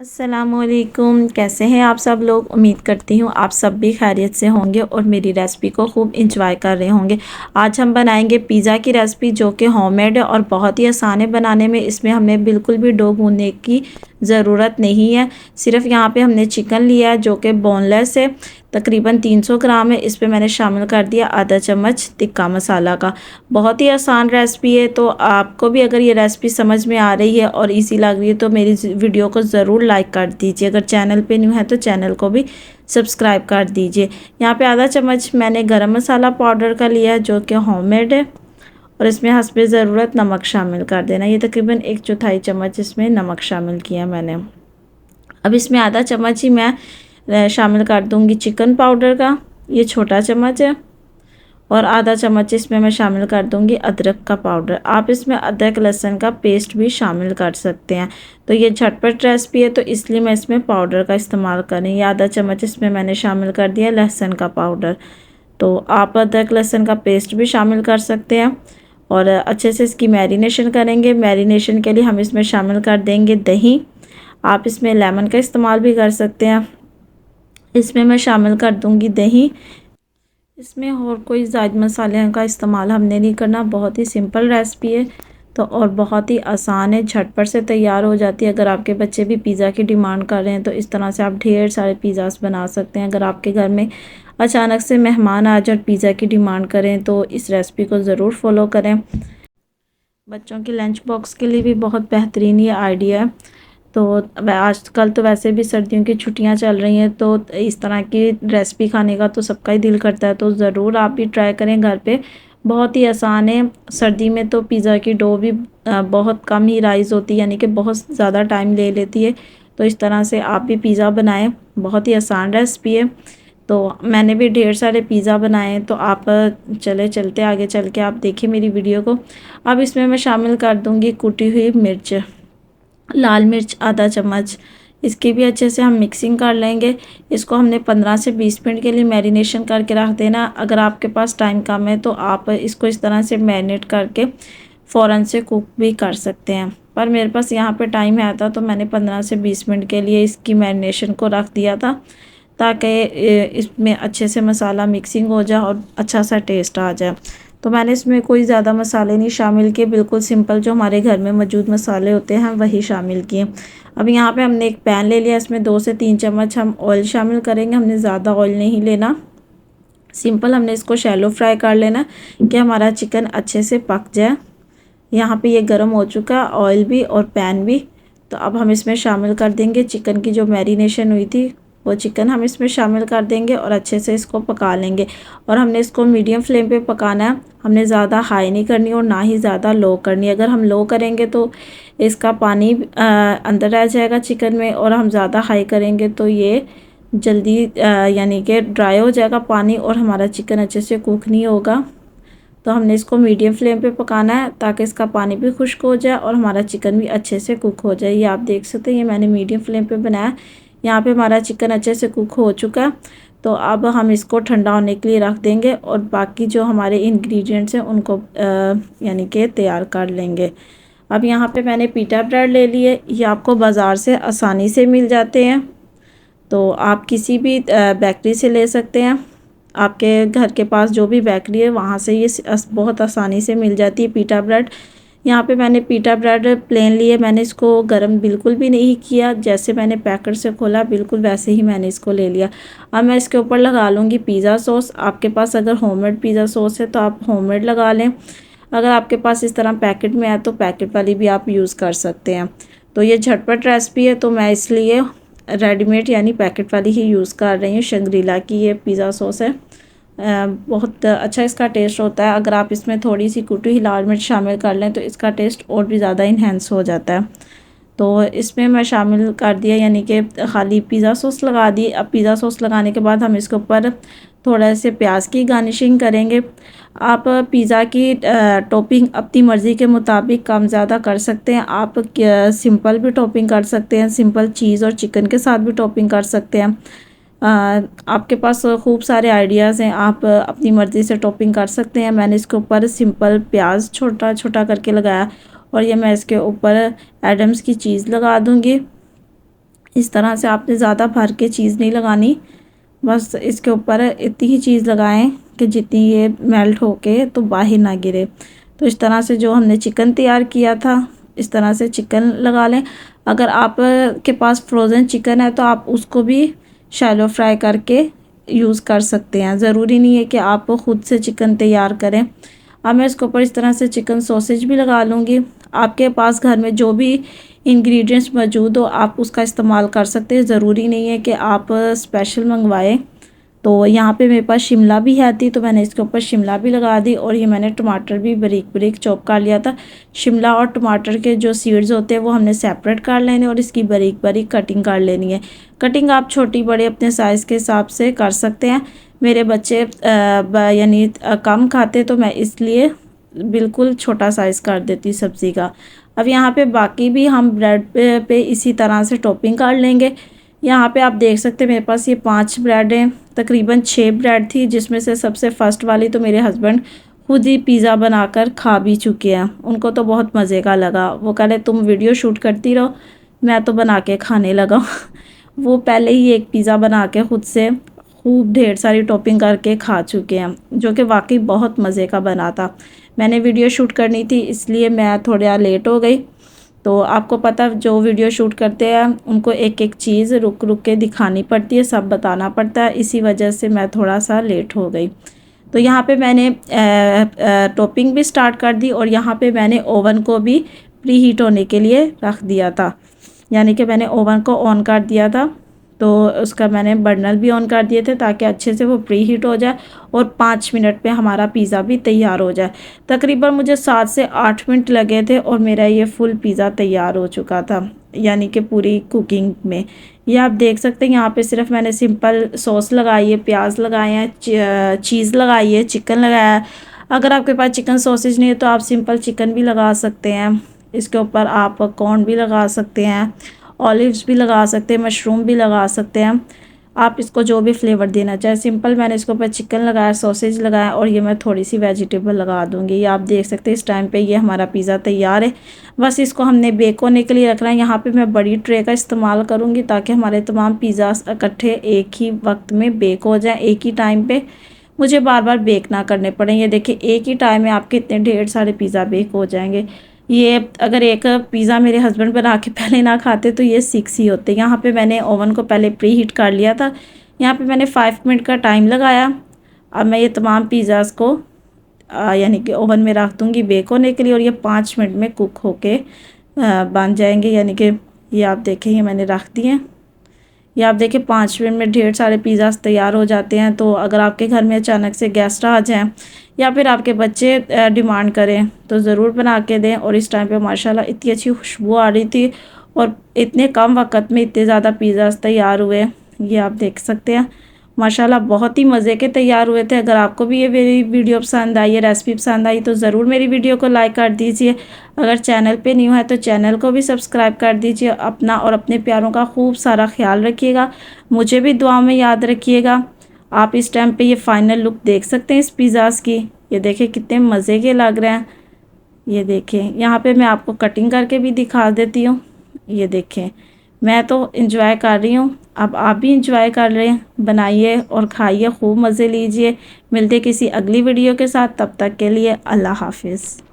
अस्सलामुअलैकुम, कैसे हैं आप सब लोग। उम्मीद करती हूँ आप सब भी खैरियत से होंगे और मेरी रेसिपी को खूब इंजॉय कर रहे होंगे। आज हम बनाएंगे पिज़्ज़ा की रेसिपी जो कि होममेड है और बहुत ही आसान है बनाने में। इसमें हमें बिल्कुल भी डो गूंदने की ज़रूरत नहीं है। सिर्फ यहाँ पे हमने चिकन लिया है जो कि बोनलेस है, तकरीबन 300 ग्राम है। इस पर मैंने शामिल कर दिया आधा चम्मच तिक्का मसाला का। बहुत ही आसान रेसिपी है, तो आपको भी अगर ये रेसिपी समझ में आ रही है और इजी लग रही है तो मेरी वीडियो को ज़रूर लाइक कर दीजिए। अगर चैनल पे न्यू है तो चैनल को भी सब्सक्राइब कर दीजिए। यहाँ पे आधा चम्मच मैंने गरम मसाला पाउडर का लिया है जो कि होममेड है, और इसमें हस्बे ज़रूरत नमक शामिल कर देना। ये तकरीबन 1/4 चम्मच इसमें नमक शामिल किया मैंने। अब इसमें आधा चम्मच ही मैं शामिल कर दूंगी चिकन पाउडर का, ये छोटा चम्मच है। और आधा चम्मच इसमें मैं शामिल कर दूंगी अदरक का पाउडर। आप इसमें अदरक लहसुन का पेस्ट भी शामिल कर सकते हैं। तो ये झटपट रेसिपी है तो इसलिए मैं इसमें पाउडर का इस्तेमाल कर रही हूँ। आधा चम्मच इसमें मैंने शामिल कर दिया लहसुन का पाउडर। तो आप अदरक लहसुन का पेस्ट भी शामिल कर सकते हैं। और अच्छे से इसकी मैरिनेशन करेंगे। मैरिनेशन के लिए हम इसमें शामिल कर देंगे दही। आप इसमें लेमन का इस्तेमाल भी कर सकते हैं। इसमें मैं शामिल कर दूंगी दही। इसमें और कोई ज़ायद मसाले का इस्तेमाल हमने नहीं करना। बहुत ही सिंपल रेसिपी है तो और बहुत ही आसान है, झटपट से तैयार हो जाती है। अगर आपके बच्चे भी पिज़्ज़ा की डिमांड कर रहे हैं तो इस तरह से आप ढेर सारे पिज़्ज़ास बना सकते हैं। अगर आपके घर में अचानक से मेहमान आ जाए और पिज़्ज़ा की डिमांड करें तो इस रेसिपी को ज़रूर फॉलो करें। बच्चों के लंच बॉक्स के लिए भी बहुत बेहतरीन ये आइडिया है। तो आजकल तो वैसे भी सर्दियों की छुट्टियां चल रही हैं, तो इस तरह की रेसिपी खाने का तो सबका ही दिल करता है। तो ज़रूर आप भी ट्राई करें घर पे। बहुत ही आसान है। सर्दी में तो पिज़्ज़ा की डो भी बहुत कम ही राइज़ होती है, यानी कि बहुत ज़्यादा टाइम ले लेती है। तो इस तरह से आप भी पिज़्ज़ा बनाएं, बहुत ही आसान रेसिपी है। तो मैंने भी ढेर सारे पिज़्ज़ा बनाए हैं, तो आप चले चलते आगे चल के आप देखिए मेरी वीडियो को। अब इसमें मैं शामिल कर दूँगी कुटी हुई मिर्च, लाल मिर्च आधा चम्मच। इसकी भी अच्छे से हम मिक्सिंग कर लेंगे। इसको हमने 15 से 20 मिनट के लिए मैरिनेशन करके रख देना। अगर आपके पास टाइम कम है तो आप इसको इस तरह से मैरिनेट करके फ़ौरन से कुक भी कर सकते हैं, पर मेरे पास यहाँ पे टाइम है था तो मैंने 15 से 20 मिनट के लिए इसकी मैरिनेशन को रख दिया था, ताकि इसमें अच्छे से मसाला मिक्सिंग हो जाए और अच्छा सा टेस्ट आ जाए। तो मैंने इसमें कोई ज़्यादा मसाले नहीं शामिल किए, बिल्कुल सिंपल जो हमारे घर में मौजूद मसाले होते हैं वही शामिल किए। अब यहाँ पे हमने एक पैन ले लिया, इसमें 2 से 3 चम्मच हम ऑयल शामिल करेंगे। हमने ज़्यादा ऑयल नहीं लेना, सिंपल हमने इसको शैलो फ्राई कर लेना कि हमारा चिकन अच्छे से पक जाए। यहाँ पे ये गर्म हो चुका ऑयल भी और पैन भी। तो अब हम इसमें शामिल कर देंगे चिकन की जो मैरिनेशन हुई थी, वो चिकन हम इसमें शामिल कर देंगे और अच्छे से इसको पका लेंगे। और हमने इसको मीडियम फ्लेम पे पकाना है। हमने ज़्यादा हाई नहीं करनी और ना ही ज़्यादा लो करनी। अगर हम लो करेंगे तो इसका पानी अंदर रह जाएगा चिकन में, और हम ज़्यादा हाई करेंगे तो ये जल्दी यानी कि ड्राई हो जाएगा पानी और हमारा चिकन अच्छे से कुक नहीं होगा। तो हमने इसको मीडियम फ्लेम पे पकाना है ताकि इसका पानी भी खुश्क हो जाए और हमारा चिकन भी अच्छे से कुक हो जाए। ये आप देख सकते हैं, ये मैंने मीडियम फ्लेम पे बनाया। यहाँ पे हमारा चिकन अच्छे से कुक हो चुका है। तो अब हम इसको ठंडा होने के लिए रख देंगे और बाकी जो हमारे इंग्रेडिएंट्स हैं उनको यानी कि तैयार कर लेंगे। अब यहाँ पे मैंने पीटा ब्रेड ले लिए। ये आपको बाज़ार से आसानी से मिल जाते हैं, तो आप किसी भी बेकरी से ले सकते हैं। आपके घर के पास जो भी बेकरी है वहाँ से ये बहुत आसानी से मिल जाती है पीटा ब्रेड। यहाँ पे मैंने पीटा ब्रेड प्लेन लिए। मैंने इसको गरम बिल्कुल भी नहीं किया, जैसे मैंने पैकेट से खोला बिल्कुल वैसे ही मैंने इसको ले लिया। अब मैं इसके ऊपर लगा लूँगी पिज़्ज़ा सॉस। आपके पास अगर होममेड पिज़्ज़ा सॉस है तो आप होममेड लगा लें। अगर आपके पास इस तरह पैकेट में है तो पैकेट वाली भी आप यूज़ कर सकते हैं। तो ये झटपट रेसिपी है तो मैं इसलिए रेडीमेड यानी पैकेट वाली ही यूज़ कर रही हूँ। शंग्रीला की ये पिज़्ज़ा सॉस है। बहुत अच्छा इसका टेस्ट होता है। अगर आप इसमें थोड़ी सी कुटी हुई लाल मिर्च शामिल कर लें तो इसका टेस्ट और भी ज़्यादा इन्हेंस हो जाता है। तो इसमें मैं शामिल कर दिया, यानी कि खाली पिज़्ज़ा सॉस लगा दी। अब पिज़्ज़ा सॉस लगाने के बाद हम इसके ऊपर थोड़ा से प्याज की गार्निशिंग करेंगे। आप पिज़्ज़ा की टॉपिंग अपनी मर्ज़ी के मुताबिक कम ज़्यादा कर सकते हैं। आप सिंपल भी टॉपिंग कर सकते हैं, सिंपल चीज़ और चिकन के साथ भी टॉपिंग कर सकते हैं। आपके पास खूब सारे आइडियाज़ हैं, आप अपनी मर्ज़ी से टॉपिंग कर सकते हैं। मैंने इसके ऊपर सिंपल प्याज छोटा छोटा करके लगाया और ये मैं इसके ऊपर एडम्स की चीज़ लगा दूँगी। इस तरह से आपने ज़्यादा भर के चीज़ नहीं लगानी, बस इसके ऊपर इतनी ही चीज़ लगाएं कि जितनी ये मेल्ट होके तो बाहर ना गिरे। तो इस तरह से जो हमने चिकन तैयार किया था, इस तरह से चिकन लगा लें। अगर आप के पास फ्रोज़न चिकन है तो आप उसको भी शैलो फ्राई करके यूज़ कर सकते हैं, ज़रूरी नहीं है कि आप ख़ुद से चिकन तैयार करें। अब मैं इसके ऊपर इस तरह से चिकन सॉसेज भी लगा लूँगी। आपके पास घर में जो भी इंग्रेडिएंट्स मौजूद हो आप उसका इस्तेमाल कर सकते हैं, ज़रूरी नहीं है कि आप स्पेशल मंगवाएं। तो यहाँ पे मेरे पास शिमला भी है थी तो मैंने इसके ऊपर शिमला भी लगा दी, और ये मैंने टमाटर भी बारीक बारीक चॉप कर लिया था। शिमला और टमाटर के जो सीड्स होते हैं वो हमने सेपरेट कर लेने और इसकी बारीक बारीक कटिंग कर लेनी है। कटिंग आप छोटी बड़े अपने साइज़ के हिसाब से कर सकते हैं। मेरे बच्चे यानी कम खाते तो मैं इसलिए बिल्कुल छोटा साइज़ कर देती सब्ज़ी का। अब यहाँ पे बाकी भी हम ब्रेड पे इसी तरह से टॉपिंग कर लेंगे। यहाँ पे आप देख सकते हैं मेरे पास ये 5 ब्रेड हैं, तकरीबन 6 ब्रेड थी, जिसमें से सबसे फ़र्स्ट वाली तो मेरे हस्बैंड खुद ही पिज़्ज़ा बनाकर खा भी चुके हैं। उनको तो बहुत मज़े का लगा, वो कह रहे तुम वीडियो शूट करती रहो, मैं तो बना के खाने लगा। वो पहले ही एक पिज़्ज़ा बना के ख़ुद से खूब ढेर सारी टॉपिंग करके खा चुके हैं, जो कि वाकई बहुत मज़े का बना था। मैंने वीडियो शूट करनी थी इसलिए मैं थोड़ा लेट हो गई। तो आपको पता जो वीडियो शूट करते हैं उनको एक एक चीज़ रुक रुक के दिखानी पड़ती है, सब बताना पड़ता है, इसी वजह से मैं थोड़ा सा लेट हो गई। तो यहाँ पे मैंने टॉपिंग भी स्टार्ट कर दी और यहाँ पे मैंने ओवन को भी प्री हीट होने के लिए रख दिया था, यानी कि मैंने ओवन को ऑन कर दिया था। तो उसका मैंने बर्नर भी ऑन कर दिए थे ताकि अच्छे से वो प्री हीट हो जाए और 5 मिनट में हमारा पिज़्ज़ा भी तैयार हो जाए। तकरीबन मुझे 7 से 8 मिनट लगे थे और मेरा ये फुल पिज़्ज़ा तैयार हो चुका था, यानी कि पूरी कुकिंग में। ये आप देख सकते हैं यहाँ पे सिर्फ मैंने सिंपल सॉस लगाई है, प्याज लगाए हैं, चीज़ लगाई है, चिकन लगाया है। अगर आपके पास चिकन सॉसेज नहीं है तो आप सिंपल चिकन भी लगा सकते हैं, इसके ऊपर आप कॉर्न भी लगा सकते हैं, ऑलिव्स भी लगा सकते हैं, मशरूम भी लगा सकते हैं, आप इसको जो भी फ्लेवर देना चाहे। सिंपल मैंने इसके ऊपर चिकन लगाया, सॉसेज लगाया और ये मैं थोड़ी सी वेजिटेबल लगा दूँगी। ये आप देख सकते हैं इस टाइम पे ये हमारा पिज़्ज़ा तैयार है। बस इसको हमने बेक होने के लिए रखना है। यहाँ पे मैं बड़ी ट्रे का इस्तेमाल करूँगी ताकि हमारे तमाम पिज़्ज़ा इकट्ठे एक ही वक्त में बेक हो जाए, एक ही टाइम पे, मुझे बार बार बेक ना करने पड़े। ये देखिए एक ही टाइम में आपके इतने ढेर सारे पिज़्ज़ा बेक हो जाएंगे। ये अगर एक पिज़्ज़ा मेरे हस्बैंड बना के पहले ना खाते तो ये 6 ही होते। यहाँ पे मैंने ओवन को पहले प्री हीट कर लिया था। यहाँ पे मैंने 5 मिनट का टाइम लगाया। अब मैं ये तमाम पिज़्ज़ाज़ को यानी कि ओवन में रख दूँगी बेक होने के लिए और ये 5 मिनट में कुक होके बन जाएंगे। यानी कि ये आप देखें ये मैंने रख दिए। ये आप देखें 5 मिनट में ढेर सारे पिज़्ज़ाज़ तैयार हो जाते हैं। तो अगर आपके घर में अचानक से गेस्ट आ जाएँ या फिर आपके बच्चे डिमांड करें तो ज़रूर बना के दें। और इस टाइम पे माशाल्लाह इतनी अच्छी खुशबू आ रही थी और इतने कम वक्त में इतने ज़्यादा पिज़्ज़ाज़ तैयार हुए, ये आप देख सकते हैं। माशाल्लाह बहुत ही मज़े के तैयार हुए थे। अगर आपको भी ये मेरी वीडियो पसंद आई, ये रेसिपी पसंद आई तो ज़रूर मेरी वीडियो को लाइक कर दीजिए। अगर चैनल पे न्यू है तो चैनल को भी सब्सक्राइब कर दीजिए। अपना और अपने प्यारों का खूब सारा ख्याल रखिएगा, मुझे भी दुआ में याद रखिएगा। आप इस टाइम पे ये फ़ाइनल लुक देख सकते हैं इस पिज़्ज़ाज़ की। ये देखें कितने मज़े के लग रहे हैं। ये देखें यहाँ पे मैं आपको कटिंग करके भी दिखा देती हूँ। ये देखें मैं तो इंजॉय कर रही हूँ, अब आप भी इंजॉय कर रहे हैं। बनाइए और खाइए, खूब मज़े लीजिए। मिलते किसी अगली वीडियो के साथ, तब तक के लिए अल्लाह हाफिज़।